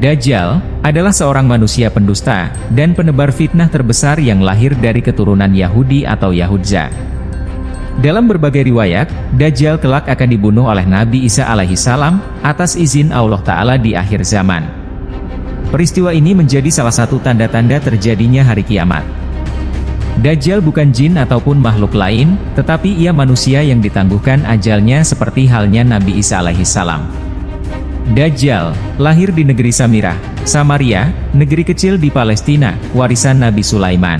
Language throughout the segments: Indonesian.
Dajjal adalah seorang manusia pendusta dan penebar fitnah terbesar yang lahir dari keturunan Yahudi atau Yahudza. Dalam berbagai riwayat, Dajjal kelak akan dibunuh oleh Nabi Isa alaihissalam atas izin Allah Ta'ala di akhir zaman. Peristiwa ini menjadi salah satu tanda-tanda terjadinya hari kiamat. Dajjal bukan jin ataupun makhluk lain, tetapi ia manusia yang ditangguhkan ajalnya seperti halnya Nabi Isa alaihissalam. Dajjal lahir di negeri Samirah, Samaria, negeri kecil di Palestina, warisan Nabi Sulaiman.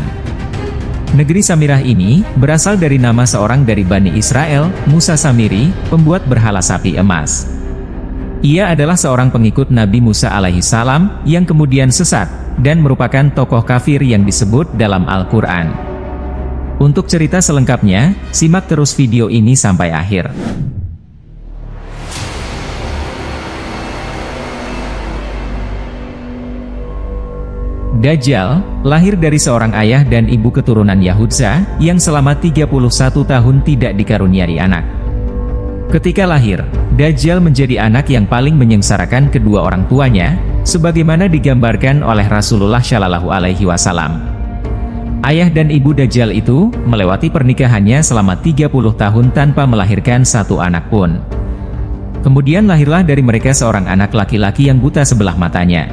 Negeri Samirah ini berasal dari nama seorang dari Bani Israel, Musa Samiri, pembuat berhala sapi emas. Ia adalah seorang pengikut Nabi Musa alaihissalam yang kemudian sesat dan merupakan tokoh kafir yang disebut dalam Al-Quran. Untuk cerita selengkapnya, simak terus video ini sampai akhir. Dajjal lahir dari seorang ayah dan ibu keturunan Yahudza yang selama 31 tahun tidak dikaruniai anak. Ketika lahir, Dajjal menjadi anak yang paling menyengsarakan kedua orang tuanya, sebagaimana digambarkan oleh Rasulullah Shallallahu Alaihi Wasallam. Ayah dan ibu Dajjal itu melewati pernikahannya selama 30 tahun tanpa melahirkan satu anak pun. Kemudian lahirlah dari mereka seorang anak laki-laki yang buta sebelah matanya.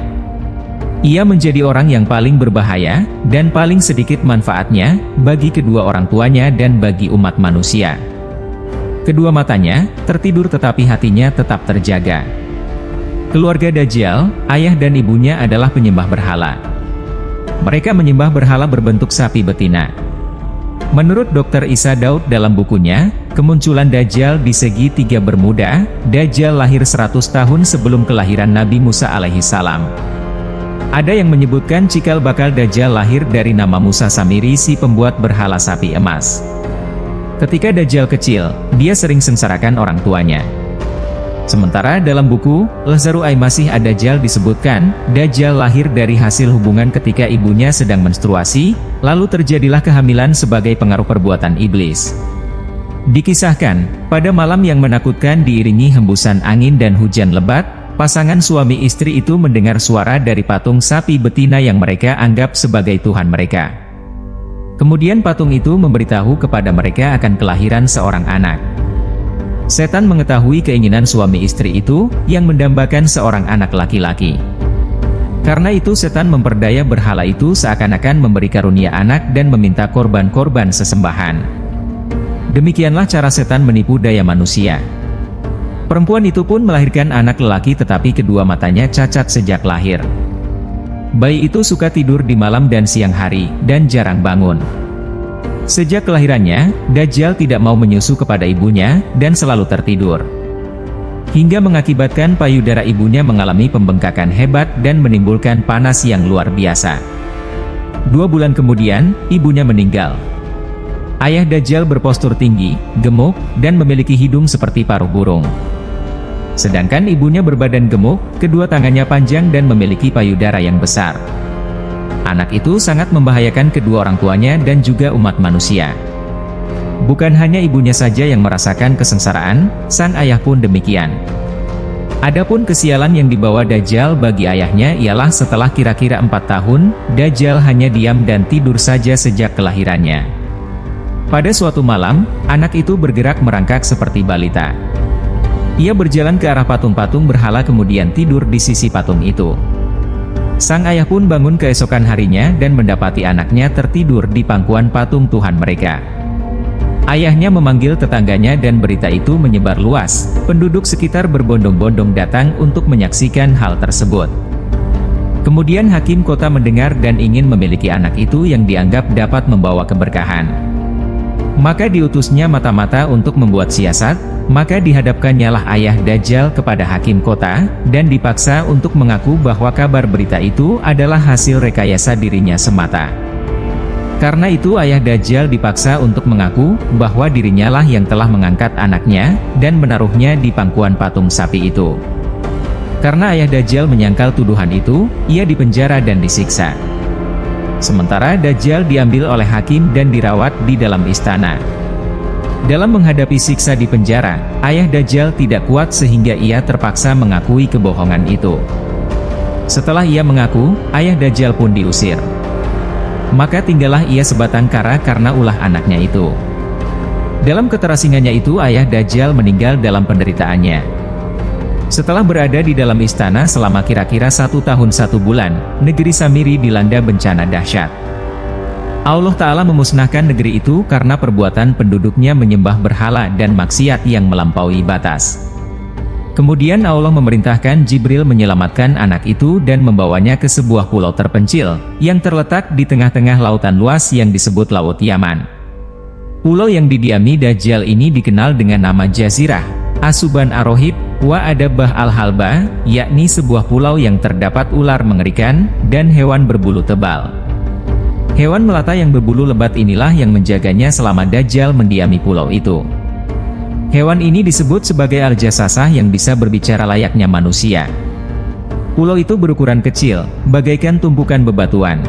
Ia menjadi orang yang paling berbahaya, dan paling sedikit manfaatnya, bagi kedua orang tuanya dan bagi umat manusia. Kedua matanya tertidur tetapi hatinya tetap terjaga. Keluarga Dajjal, ayah dan ibunya adalah penyembah berhala. Mereka menyembah berhala berbentuk sapi betina. Menurut Dr. Isa Daud dalam bukunya, Kemunculan Dajjal di Segi Tiga Bermuda, Dajjal lahir 100 tahun sebelum kelahiran Nabi Musa alaihissalam. Ada yang menyebutkan cikal bakal Dajjal lahir dari nama Musa Samiri si pembuat berhala sapi emas. Ketika Dajjal kecil, dia sering sengsarakan orang tuanya. Sementara dalam buku Lazarul Masih ad-Dajjal disebutkan, Dajjal lahir dari hasil hubungan ketika ibunya sedang menstruasi, lalu terjadilah kehamilan sebagai pengaruh perbuatan iblis. Dikisahkan, pada malam yang menakutkan diiringi hembusan angin dan hujan lebat, pasangan suami istri itu mendengar suara dari patung sapi betina yang mereka anggap sebagai Tuhan mereka. Kemudian patung itu memberitahu kepada mereka akan kelahiran seorang anak. Setan mengetahui keinginan suami istri itu, yang mendambakan seorang anak laki-laki. Karena itu setan memperdaya berhala itu seakan-akan memberi karunia anak dan meminta korban-korban sesembahan. Demikianlah cara setan menipu daya manusia. Perempuan itu pun melahirkan anak lelaki tetapi kedua matanya cacat sejak lahir. Bayi itu suka tidur di malam dan siang hari, dan jarang bangun. Sejak kelahirannya, Dajjal tidak mau menyusu kepada ibunya, dan selalu tertidur. Hingga mengakibatkan payudara ibunya mengalami pembengkakan hebat dan menimbulkan panas yang luar biasa. 2 bulan kemudian, ibunya meninggal. Ayah Dajjal berpostur tinggi, gemuk, dan memiliki hidung seperti paruh burung. Sedangkan ibunya berbadan gemuk, kedua tangannya panjang dan memiliki payudara yang besar. Anak itu sangat membahayakan kedua orang tuanya dan juga umat manusia. Bukan hanya ibunya saja yang merasakan kesengsaraan, sang ayah pun demikian. Adapun kesialan yang dibawa Dajjal bagi ayahnya ialah setelah kira-kira 4 tahun, Dajjal hanya diam dan tidur saja sejak kelahirannya. Pada suatu malam, anak itu bergerak merangkak seperti balita. Ia berjalan ke arah patung-patung berhala kemudian tidur di sisi patung itu. Sang ayah pun bangun keesokan harinya dan mendapati anaknya tertidur di pangkuan patung Tuhan mereka. Ayahnya memanggil tetangganya dan berita itu menyebar luas. Penduduk sekitar berbondong-bondong datang untuk menyaksikan hal tersebut. Kemudian hakim kota mendengar dan ingin memiliki anak itu yang dianggap dapat membawa keberkahan. Maka diutusnya mata-mata untuk membuat siasat, maka dihadapkannya lah ayah Dajjal kepada hakim kota, dan dipaksa untuk mengaku bahwa kabar berita itu adalah hasil rekayasa dirinya semata. Karena itu ayah Dajjal dipaksa untuk mengaku bahwa dirinya lah yang telah mengangkat anaknya, dan menaruhnya di pangkuan patung sapi itu. Karena ayah Dajjal menyangkal tuduhan itu, ia dipenjara dan disiksa. Sementara Dajjal diambil oleh hakim dan dirawat di dalam istana. Dalam menghadapi siksa di penjara, ayah Dajjal tidak kuat sehingga ia terpaksa mengakui kebohongan itu. Setelah ia mengaku, ayah Dajjal pun diusir. Maka tinggallah ia sebatang kara karena ulah anaknya itu. Dalam keterasingannya itu ayah Dajjal meninggal dalam penderitaannya. Setelah berada di dalam istana selama kira-kira 1 tahun 1 bulan, negeri Samiri dilanda bencana dahsyat. Allah Ta'ala memusnahkan negeri itu karena perbuatan penduduknya menyembah berhala dan maksiat yang melampaui batas. Kemudian Allah memerintahkan Jibril menyelamatkan anak itu dan membawanya ke sebuah pulau terpencil, yang terletak di tengah-tengah lautan luas yang disebut Laut Yaman. Pulau yang didiami Dajjal ini dikenal dengan nama Jazirah Asuban Ar-Rohib wa Adabah Al-Halba, yakni sebuah pulau yang terdapat ular mengerikan dan hewan berbulu tebal. Hewan melata yang berbulu lebat inilah yang menjaganya selama Dajjal mendiami pulau itu. Hewan ini disebut sebagai Al-Jasasah yang bisa berbicara layaknya manusia. Pulau itu berukuran kecil, bagaikan tumpukan bebatuan.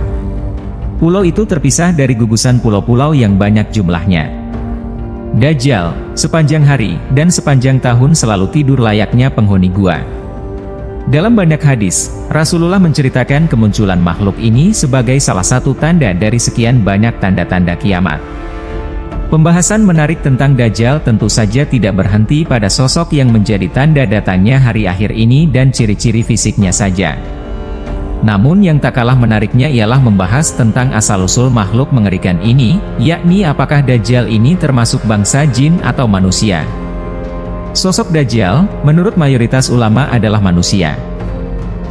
Pulau itu terpisah dari gugusan pulau-pulau yang banyak jumlahnya. Dajjal, sepanjang hari dan sepanjang tahun selalu tidur layaknya penghuni gua. Dalam banyak hadis, Rasulullah menceritakan kemunculan makhluk ini sebagai salah satu tanda dari sekian banyak tanda-tanda kiamat. Pembahasan menarik tentang Dajjal tentu saja tidak berhenti pada sosok yang menjadi tanda datangnya hari akhir ini dan ciri-ciri fisiknya saja. Namun yang tak kalah menariknya ialah membahas tentang asal-usul makhluk mengerikan ini, yakni apakah Dajjal ini termasuk bangsa jin atau manusia. Sosok Dajjal, menurut mayoritas ulama adalah manusia.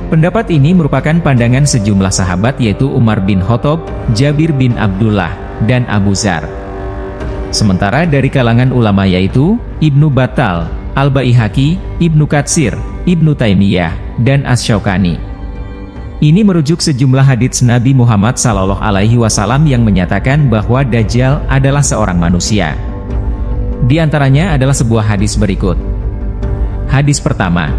Pendapat ini merupakan pandangan sejumlah sahabat yaitu Umar bin Khattab, Jabir bin Abdullah, dan Abu Dzar. Sementara dari kalangan ulama yaitu Ibnu Battal, Al-Baihaqi, Ibnu Katsir, Ibnu Taimiyah, dan Asy-Syaukani. Ini merujuk sejumlah hadits Nabi Muhammad SAW yang menyatakan bahwa Dajjal adalah seorang manusia. Di antaranya adalah sebuah hadis berikut. Hadis pertama,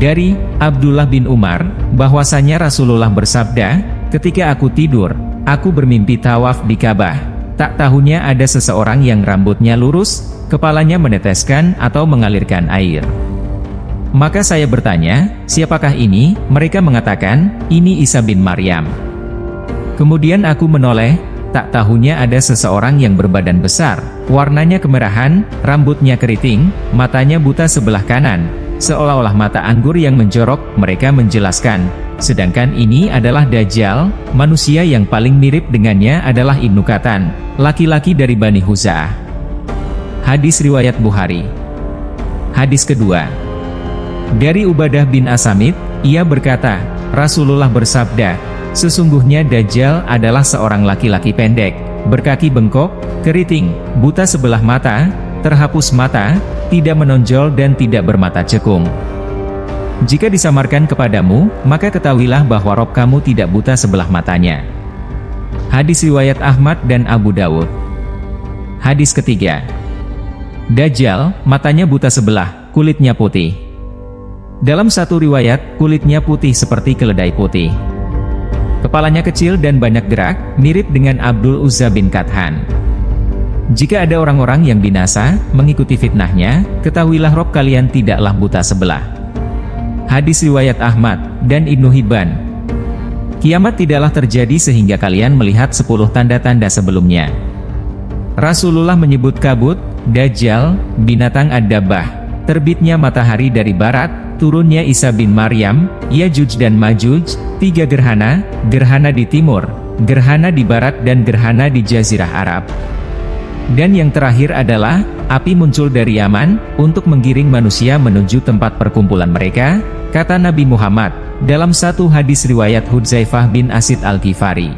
dari Abdullah bin Umar, bahwasanya Rasulullah bersabda, ketika aku tidur, aku bermimpi tawaf di Ka'bah. Tak tahunya ada seseorang yang rambutnya lurus, kepalanya meneteskan atau mengalirkan air. Maka saya bertanya, siapakah ini? Mereka mengatakan, ini Isa bin Maryam. Kemudian aku menoleh, tak tahunya ada seseorang yang berbadan besar, warnanya kemerahan, rambutnya keriting, matanya buta sebelah kanan, seolah-olah mata anggur yang menjorok. Mereka menjelaskan, sedangkan ini adalah Dajjal. Manusia yang paling mirip dengannya adalah Ibnu Qatan, laki-laki dari Bani Huza'ah. Hadis riwayat Bukhari. Hadis kedua, dari Ubadah bin As-Samit, ia berkata, Rasulullah bersabda, sesungguhnya Dajjal adalah seorang laki-laki pendek, berkaki bengkok, keriting, buta sebelah mata, terhapus mata, tidak menonjol dan tidak bermata cekung. Jika disamarkan kepadamu, maka ketahuilah bahwa Rob kamu tidak buta sebelah matanya. Hadis riwayat Ahmad dan Abu Dawud. Hadis ketiga, Dajjal, matanya buta sebelah, kulitnya putih. Dalam satu riwayat, kulitnya putih seperti keledai putih. Kepalanya kecil dan banyak gerak, mirip dengan Abdul Uzza bin Qathan. Jika ada orang-orang yang binasa, mengikuti fitnahnya, ketahuilah Rob kalian tidaklah buta sebelah. Hadis riwayat Ahmad dan Ibnu Hibban. Kiamat tidaklah terjadi sehingga kalian melihat 10 tanda-tanda sebelumnya. Rasulullah menyebut kabut, Dajjal, binatang ad-dabbah, terbitnya matahari dari barat, turunnya Isa bin Maryam, Yajuj dan Majuj, 3 gerhana, gerhana di timur, gerhana di barat dan gerhana di Jazirah Arab. Dan yang terakhir adalah, api muncul dari Yaman, untuk menggiring manusia menuju tempat perkumpulan mereka, kata Nabi Muhammad, dalam satu hadis riwayat Hudzaifah bin Asid Al-Ghifari.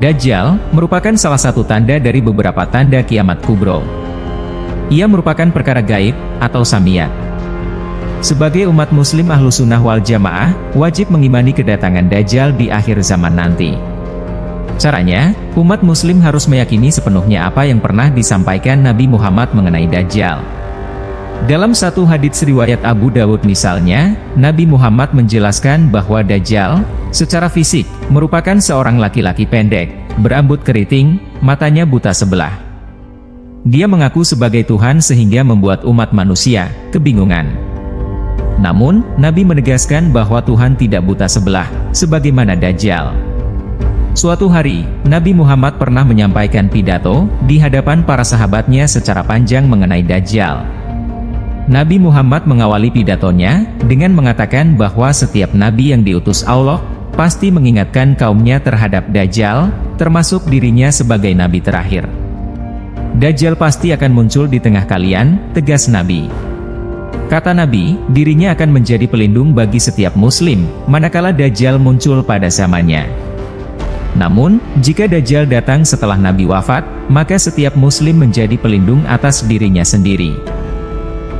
Dajjal, merupakan salah satu tanda dari beberapa tanda kiamat kubro. Ia merupakan perkara gaib, atau samiyat. Sebagai umat muslim Ahlussunnah wal Jamaah, wajib mengimani kedatangan Dajjal di akhir zaman nanti. Caranya, umat muslim harus meyakini sepenuhnya apa yang pernah disampaikan Nabi Muhammad mengenai Dajjal. Dalam satu hadits riwayat Abu Dawud misalnya, Nabi Muhammad menjelaskan bahwa Dajjal, secara fisik, merupakan seorang laki-laki pendek, berambut keriting, matanya buta sebelah. Dia mengaku sebagai Tuhan sehingga membuat umat manusia kebingungan. Namun, Nabi menegaskan bahwa Tuhan tidak buta sebelah, sebagaimana Dajjal. Suatu hari, Nabi Muhammad pernah menyampaikan pidato di hadapan para sahabatnya secara panjang mengenai Dajjal. Nabi Muhammad mengawali pidatonya dengan mengatakan bahwa setiap nabi yang diutus Allah pasti mengingatkan kaumnya terhadap Dajjal, termasuk dirinya sebagai nabi terakhir. Dajjal pasti akan muncul di tengah kalian, tegas Nabi. Kata Nabi, dirinya akan menjadi pelindung bagi setiap muslim, manakala Dajjal muncul pada zamannya. Namun, jika Dajjal datang setelah Nabi wafat, maka setiap muslim menjadi pelindung atas dirinya sendiri.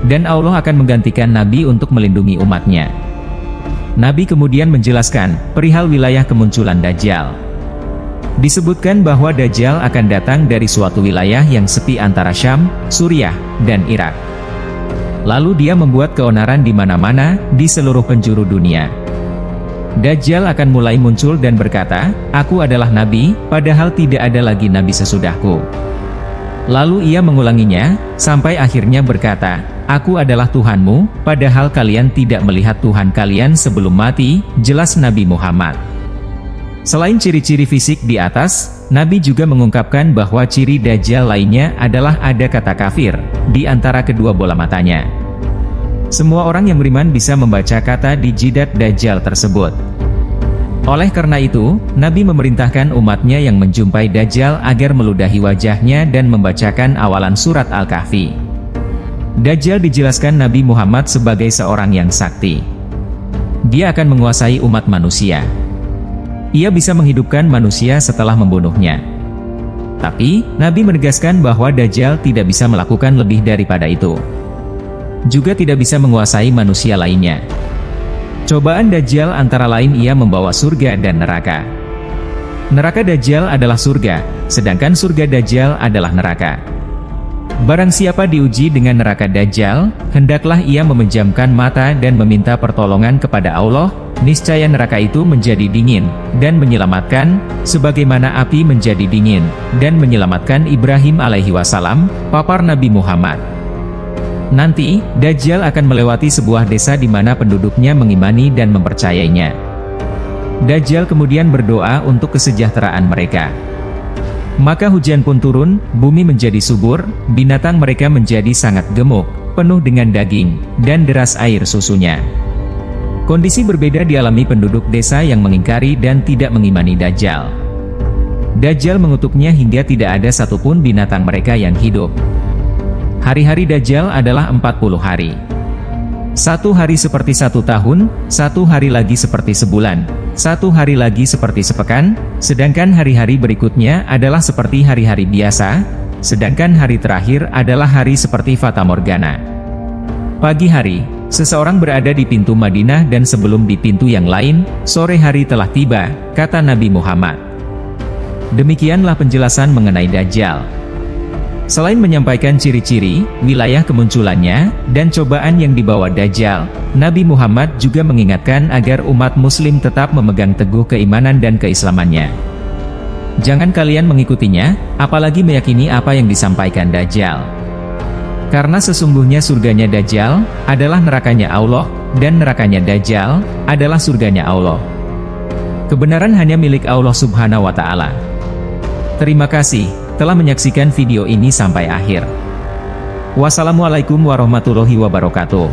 Dan Allah akan menggantikan Nabi untuk melindungi umatnya. Nabi kemudian menjelaskan perihal wilayah kemunculan Dajjal. Disebutkan bahwa Dajjal akan datang dari suatu wilayah yang sepi antara Syam, Suriah, dan Irak. Lalu dia membuat keonaran di mana-mana, di seluruh penjuru dunia. Dajjal akan mulai muncul dan berkata, "Aku adalah Nabi, padahal tidak ada lagi Nabi sesudahku." Lalu ia mengulanginya, sampai akhirnya berkata, "Aku adalah Tuhanmu, padahal kalian tidak melihat Tuhan kalian sebelum mati," jelas Nabi Muhammad. Selain ciri-ciri fisik di atas, Nabi juga mengungkapkan bahwa ciri Dajjal lainnya adalah ada kata kafir di antara kedua bola matanya. Semua orang yang beriman bisa membaca kata di jidat Dajjal tersebut. Oleh karena itu, Nabi memerintahkan umatnya yang menjumpai Dajjal agar meludahi wajahnya dan membacakan awalan surat Al-Kahfi. Dajjal dijelaskan Nabi Muhammad sebagai seorang yang sakti. Dia akan menguasai umat manusia. Ia bisa menghidupkan manusia setelah membunuhnya. Tapi, Nabi menegaskan bahwa Dajjal tidak bisa melakukan lebih daripada itu. Juga tidak bisa menguasai manusia lainnya. Cobaan Dajjal antara lain ia membawa surga dan neraka. Neraka Dajjal adalah surga, sedangkan surga Dajjal adalah neraka. Barang siapa diuji dengan neraka Dajjal, hendaklah ia memejamkan mata dan meminta pertolongan kepada Allah, niscaya neraka itu menjadi dingin, dan menyelamatkan, sebagaimana api menjadi dingin, dan menyelamatkan Ibrahim alaihi wasallam, papar Nabi Muhammad. Nanti, Dajjal akan melewati sebuah desa di mana penduduknya mengimani dan mempercayainya. Dajjal kemudian berdoa untuk kesejahteraan mereka. Maka hujan pun turun, bumi menjadi subur, binatang mereka menjadi sangat gemuk, penuh dengan daging, dan deras air susunya. Kondisi berbeda dialami penduduk desa yang mengingkari dan tidak mengimani Dajjal. Dajjal mengutuknya hingga tidak ada satupun binatang mereka yang hidup. Hari-hari Dajjal adalah 40 hari. Satu hari seperti 1 tahun, 1 hari lagi seperti sebulan, 1 hari lagi seperti sepekan, sedangkan hari-hari berikutnya adalah seperti hari-hari biasa, sedangkan hari terakhir adalah hari seperti Fata Morgana. Pagi hari, seseorang berada di pintu Madinah dan sebelum di pintu yang lain, sore hari telah tiba, kata Nabi Muhammad. Demikianlah penjelasan mengenai Dajjal. Selain menyampaikan ciri-ciri, wilayah kemunculannya, dan cobaan yang dibawa Dajjal, Nabi Muhammad juga mengingatkan agar umat muslim tetap memegang teguh keimanan dan keislamannya. Jangan kalian mengikutinya, apalagi meyakini apa yang disampaikan Dajjal. Karena sesungguhnya surganya Dajjal adalah nerakanya Allah, dan nerakanya Dajjal adalah surganya Allah. Kebenaran hanya milik Allah Subhanahu wa Ta'ala. Terima kasih telah menyaksikan video ini sampai akhir. Wassalamualaikum warahmatullahi wabarakatuh.